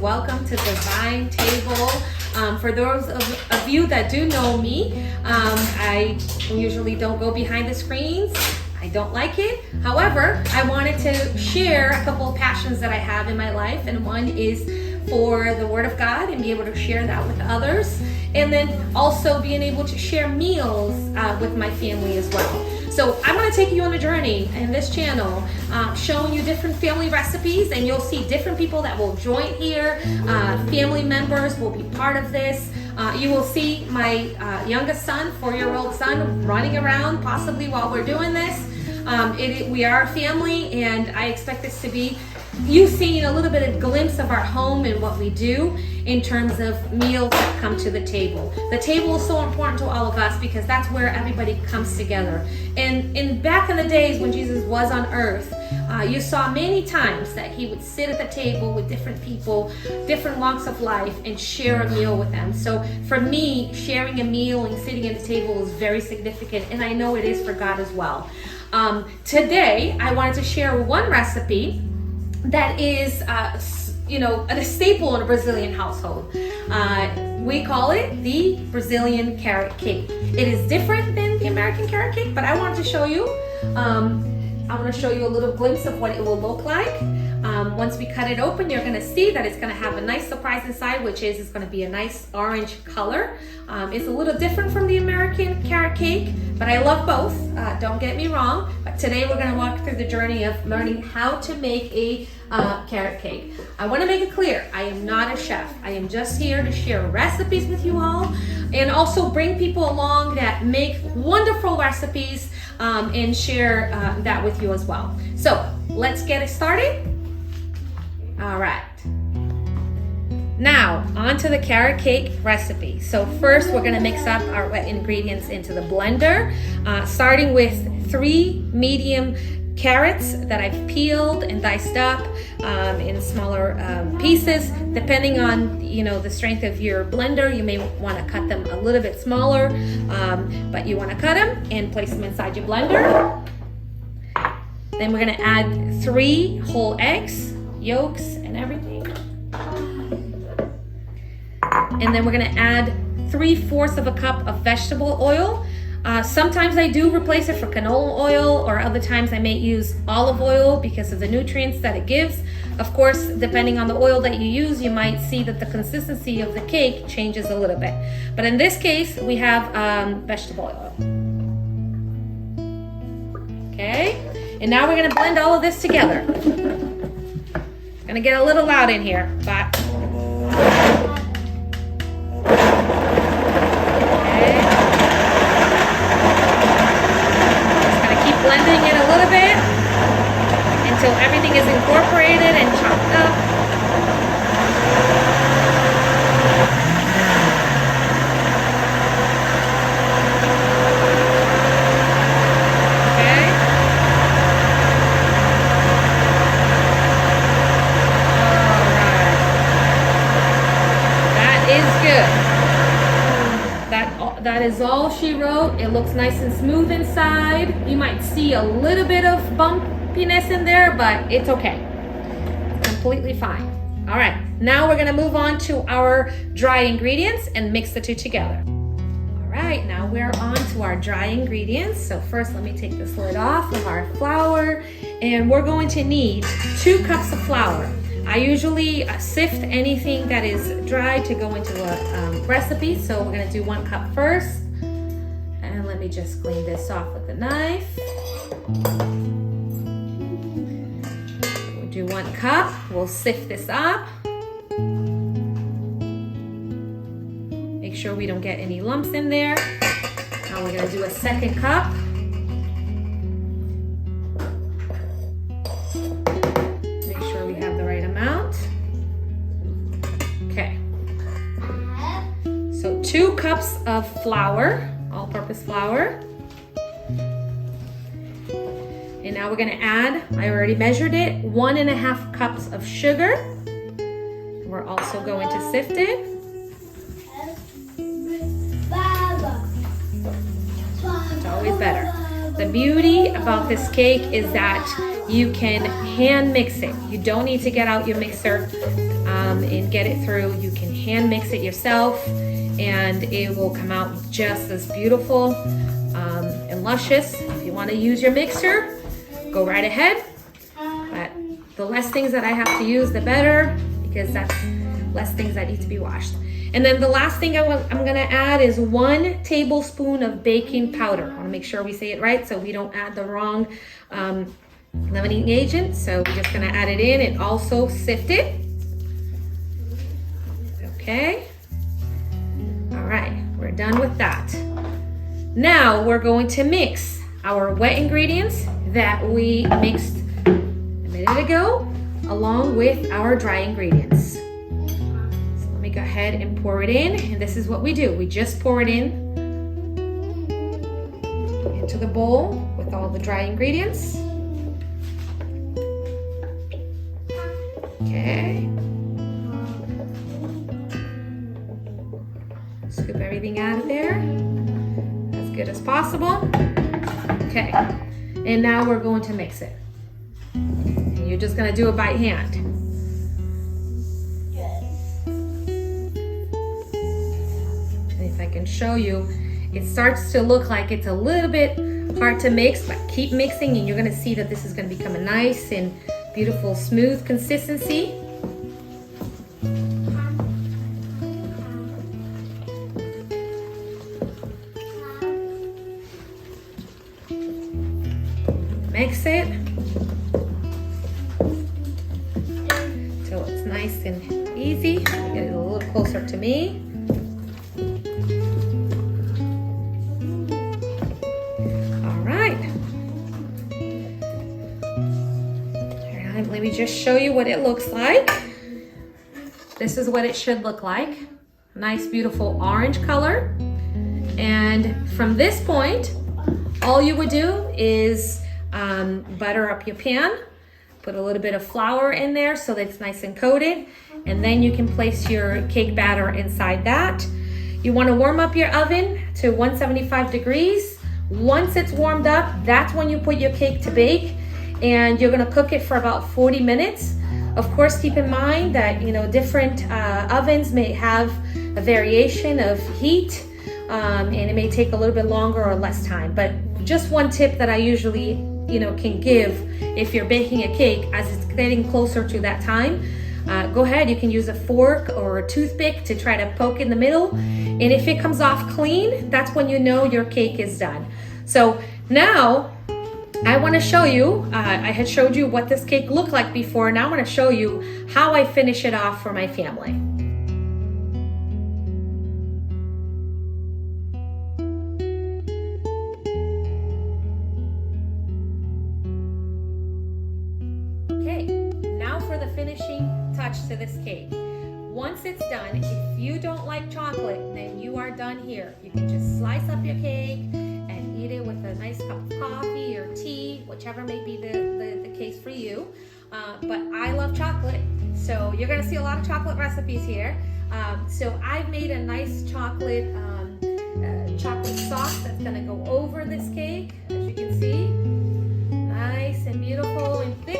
welcome to Divine Table. For those of you that do know me, I usually don't go behind the screens. I don't like it. However, I wanted to share a couple of passions that I have in my life, and one is for the Word of God and be able to share that with others, and then also being able to share meals with my family as well. So I'm going to take you on a journey in this channel, showing you different family recipes, and you'll see different people that will join here. Family members will be part of this. You will see my youngest son, 4-year-old son, running around possibly while we're doing this. We are a family, and I expect this to be you seeing a little bit of glimpse of our home and what we do in terms of meals that come to the table. The table is so important to all of us because that's where everybody comes together. And back in the days when Jesus was on earth, you saw many times that he would sit at the table with different people, different walks of life, and share a meal with them. So for me, sharing a meal and sitting at the table is very significant, and I know it is for God as well. Today, I wanted to share one recipe that is, a staple in a Brazilian household. We call it the Brazilian carrot cake. It is different than the American carrot cake, but I wanted to show you. I want to show you a little glimpse of what it will look like. Once we cut it open, you're going to see that it's going to have a nice surprise inside, which is it's going to be a nice orange color. It's a little different from the American carrot cake, but I love both. Don't get me wrong. But today we're going to walk through the journey of learning how to make a carrot cake. I want to make it clear, I am not a chef. I am just here to share recipes with you all, and also bring people along that make wonderful recipes and share that with you as well. So let's get it started. All right. Now, on to the carrot cake recipe. So first, we're gonna mix up our wet ingredients into the blender, starting with 3 medium carrots that I've peeled and diced up in smaller pieces. Depending on the strength of your blender, you may want to cut them a little bit smaller, but you want to cut them and place them inside your blender. Then we're going to add 3 whole eggs, yolks and everything. And then we're going to add 3/4 of a cup of vegetable oil. Sometimes I do replace it for canola oil, or other times I may use olive oil because of the nutrients that it gives. Of course, depending on the oil that you use, you might see that the consistency of the cake changes a little bit. But in this case, we have vegetable oil. Okay, and now we're gonna blend all of this together. It's gonna get a little loud in here, but blending it a little bit until everything is incorporated and chopped up. Okay. All right. That is good. That is all she wrote. It looks nice and smooth inside. You might see a little bit of bumpiness in there, but it's okay. It's completely fine. All right, now we're gonna move on to our dry ingredients and mix the two together. All right, now we're on to our dry ingredients. So first, let me take this lid off of our flour, and we're going to need 2 cups of flour. I usually sift anything that is dry to go into a recipe, so we're gonna do 1 cup first. And let me just clean this off with a knife. We'll do 1 cup, we'll sift this up. Make sure we don't get any lumps in there. Now we're gonna do a 2nd cup. Okay, so 2 cups of flour, all-purpose flour. And now we're gonna add, I already measured it, 1.5 cups of sugar. We're also going to sift it. It's always better. The beauty about this cake is that you can hand mix it. You don't need to get out your mixer and get it through. You can hand mix it yourself, and it will come out just as beautiful and luscious. If you want to use your mixer, go right ahead. But the less things that I have to use, the better, because that's less things that need to be washed. And then the last thing I'm gonna add is 1 tablespoon of baking powder. I wanna make sure we say it right so we don't add the wrong leavening agent. So we're just gonna add it in and also sift it. Okay. All right, we're done with that. Now we're going to mix our wet ingredients that we mixed a minute ago along with our dry ingredients. So let me go ahead and pour it in, and this is what we do. We just pour it in into the bowl with all the dry ingredients. Okay. Scoop everything out of there as good as possible. Okay, and now we're going to mix it. And you're just gonna do it by hand. And if I can show you, it starts to look like it's a little bit hard to mix, but keep mixing and you're gonna see that this is gonna become a nice and beautiful, smooth consistency. Mix it till it's nice and easy. Get it a little closer to me. All right. Let me just show you what it looks like. This is what it should look like. Nice, beautiful orange color. And from this point, all you would do is butter up your pan, put a little bit of flour in there so that it's nice and coated, and then you can place your cake batter inside that. You want to warm up your oven to 175 degrees. Once it's warmed up, that's when you put your cake to bake, and you're going to cook it for about 40 minutes. Of course, keep in mind that different ovens may have a variation of heat, and it may take a little bit longer or less time. But just one tip that I usually can give if you're baking a cake as it's getting closer to that time, go ahead, you can use a fork or a toothpick to try to poke in the middle, and if it comes off clean, that's when you know your cake is done. So now I want to show you, I had showed you what this cake looked like before. Now I want to show you how I finish it off for my family. For the finishing touch to this cake. Once it's done, if you don't like chocolate, then you are done here. You can just slice up your cake and eat it with a nice cup of coffee or tea, whichever may be the case for you. But I love chocolate, so you're gonna see a lot of chocolate recipes here. So I've made a nice chocolate sauce that's gonna go over this cake, as you can see. Nice and beautiful and thick.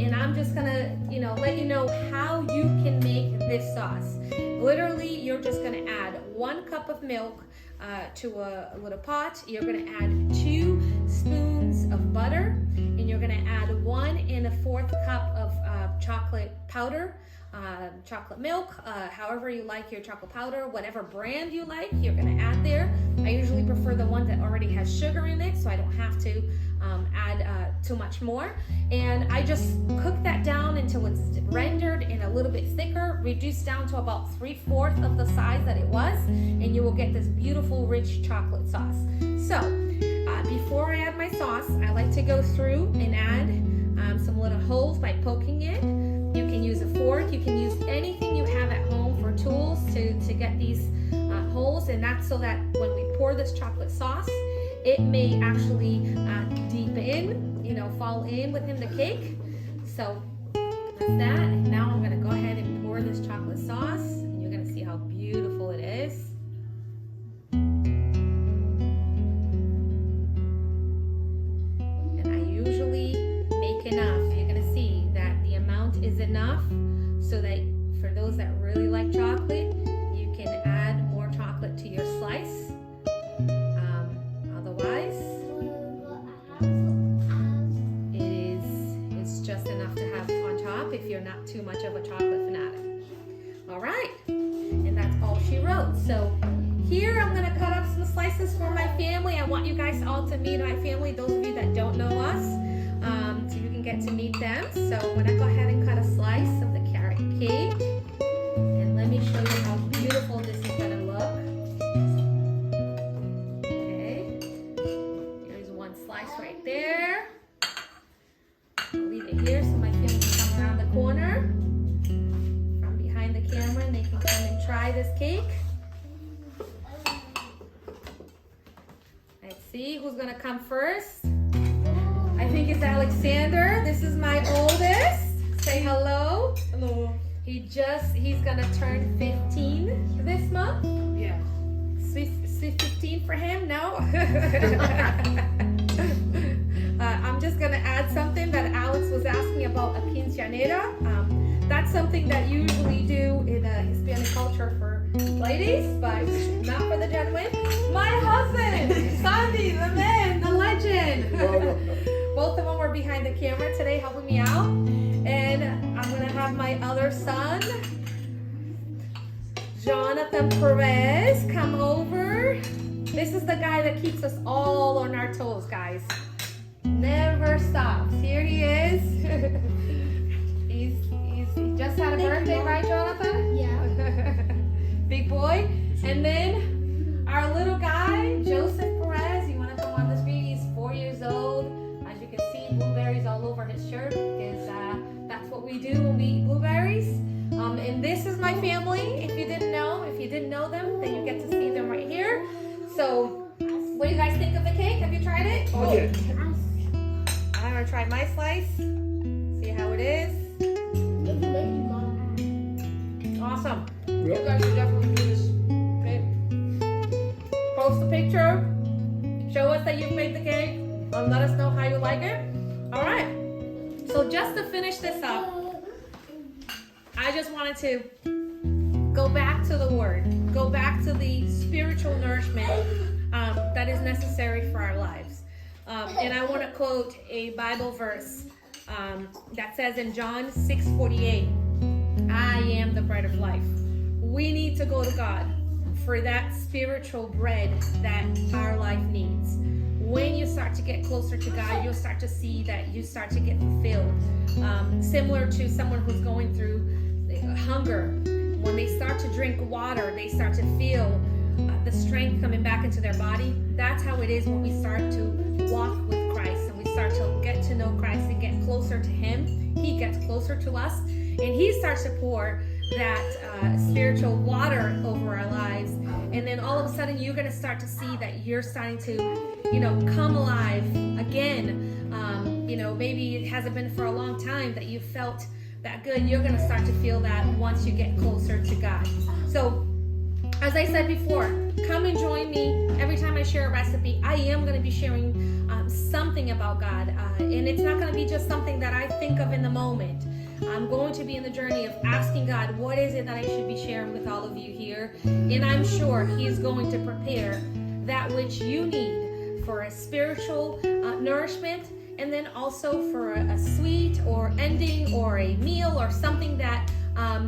And I'm just gonna, let you know how you can make this sauce. Literally, you're just gonna add 1 cup of milk to a little pot. You're gonna add 2 spoons of butter, and you're gonna add 1 1/4 cup of chocolate powder, chocolate milk, however you like your chocolate powder, whatever brand you like, you're gonna add there. I usually prefer the one that already has sugar in it, so I don't have to add too much more. And I just cook that down until it's rendered and a little bit thicker, reduced down to about 3/4 of the size that it was, and you will get this beautiful rich chocolate sauce. So before I add my sauce, I like to go through and add some little holes by poking it. You can use a fork, you can use anything you have at home for tools to get these holes, and that's so that when we pour this chocolate sauce, it may actually deepen, fall in within the cake. So that's that. And now I'm gonna go ahead and pour this chocolate sauce, and you're gonna see how beautiful it is. And I usually make enough. You're gonna see that the amount is enough so that for those that really like chocolate, you can add more chocolate to your slice. Otherwise, it's just enough to have on top if you're not too much of a chocolate fanatic. All right, and that's all she wrote. So here I'm gonna cut up some slices for my family. I want you guys all to meet my family, those of you that don't know us, so you can get to meet them. So I'm gonna go ahead and cut a slice of the carrot cake. And let me show you how beautiful this is gonna look. Okay, here's one slice right there. I'll leave it here so my family can come around the corner from behind the camera and they can come and try this cake. Let's see who's gonna come first. I think it's Alexander. This is my oldest. Say hello. Hello. He's gonna turn 15 this month. Yeah. 15 for him? No. I'm just gonna add something that Alex was asking about a quinceañera. That's something that you usually do in a Hispanic culture for ladies, but not for the gentlemen. My husband, Sandy, the man, the legend. Both of them were behind the camera today helping me out. And I'm gonna have my other son, Jonathan Perez, come over. This is the guy that keeps us all on our toes, guys. Never stops. Here he is. He just had a birthday, right, Jonathan? Yeah. Big boy. And then our little guy, Joseph Perez. You want to come on the screen? He's 4 years old. As you can see, blueberries all over his shirt because that's what we do when we eat blueberries. And this is my family. If you didn't know them, then you get to see them right here. So, what do you guys think of the cake? Have you tried it? Oh, yeah. I'm gonna try my slice. See how it is. Awesome. You guys should definitely do this. Okay. Post a picture. Show us that you've made the cake. And let us know how you like it. All right. So just to finish this up, I just wanted to go back to the Word. Go back to the spiritual nourishment that is necessary for our lives. And I want to quote a Bible verse that says in John 6:48, I am the bread of life. We need to go to God for that spiritual bread that our life needs. When you start to get closer to God, you'll start to see that you start to get fulfilled. Similar to someone who's going through hunger. When they start to drink water, they start to feel the strength coming back into their body. That's how it is when we start to walk with Christ and we start to get to know Christ and get closer to Him. He gets closer to us and He starts to pour that spiritual water over our lives. And then all of a sudden you're going to start to see that you're starting to, come alive again. Maybe it hasn't been for a long time that you felt that good. You're going to start to feel that once you get closer to God. So as I said before, come and join me every time I share a recipe. I am going to be sharing something about God. And it's not going to be just something that I think of in the moment. I'm going to be in the journey of asking God, what is it that I should be sharing with all of you here? And I'm sure He is going to prepare that which you need for a spiritual nourishment, and then also for a sweet or ending or a meal or something that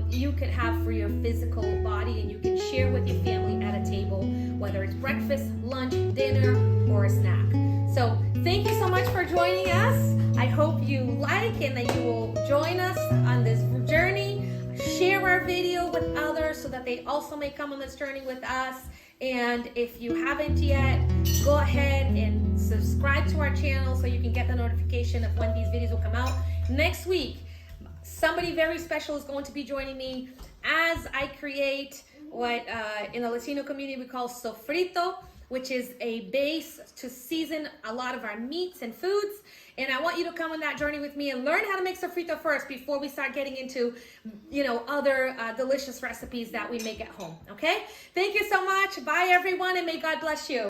you could have for your physical body and you can share with your family at a table, whether it's breakfast, lunch, dinner, or a snack. So thank you so much for joining us. I hope you like and that you will join us on this journey. Share our video with others so that they also may come on this journey with us. And if you haven't yet, go ahead and subscribe to our channel so you can get the notification of when these videos will come out. Next week, somebody very special is going to be joining me as I create what in the Latino community we call sofrito, which is a base to season a lot of our meats and foods. And I want you to come on that journey with me and learn how to make sofrito first before we start getting into, other delicious recipes that we make at home. Okay? Thank you so much. Bye, everyone, and may God bless you.